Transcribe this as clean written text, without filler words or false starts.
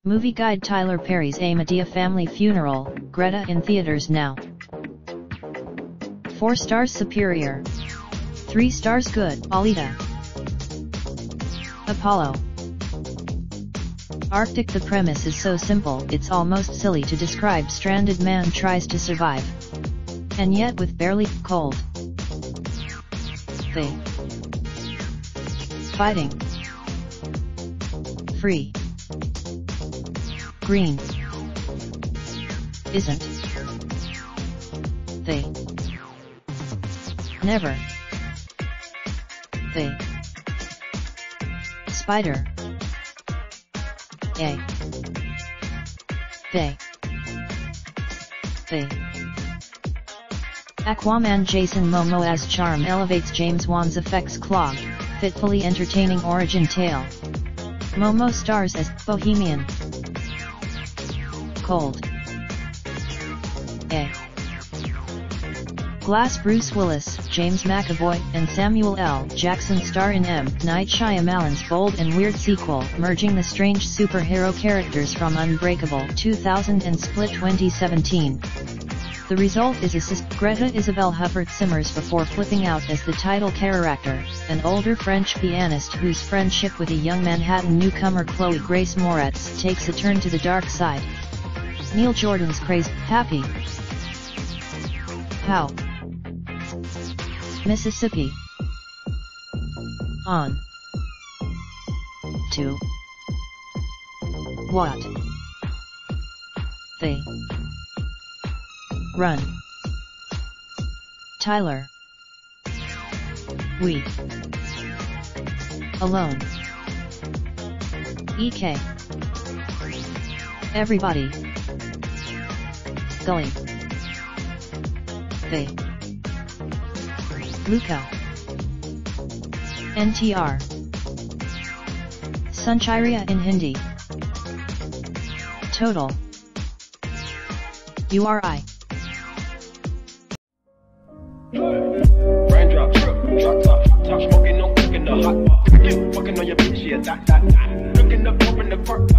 Movie guide Tyler Perry's A Madea Family Funeral, Greta in theaters now. 4 stars superior. 3 stars good, Alita. Apollo. Arctic. The premise is so simple, it's almost silly to describe. Stranded man tries to survive. And yet with barely cold. They fighting. Free. Green. Isn't. They. Never. They. Spider. A. They. Aquaman. Jason Momoa's charm elevates James Wan's effects clogged, fitfully entertaining origin tale. Momo stars as Bohemian. Cold. A. Glass. Bruce Willis, James McAvoy, and Samuel L. Jackson star in M. Night Shyamalan's bold and weird sequel, merging the strange superhero characters from Unbreakable 2000 and Split 2017. The result is Greta Isabelle Huppert simmers before flipping out as the title character, an older French pianist whose friendship with a young Manhattan newcomer Chloe Grace Moretz takes a turn to the dark side. Neil Jordan's craze, Happy. How? Mississippi. On. To. What? They. Run. Tyler. We. Alone. EK. Everybody. Gully. They. Luca. NTR. Sunchariya in Hindi. Total. URI. Raindrop, drop top, top smoking, no cooking the hot pot. Fucking on your bitch, yeah, that. Looking up, open the park.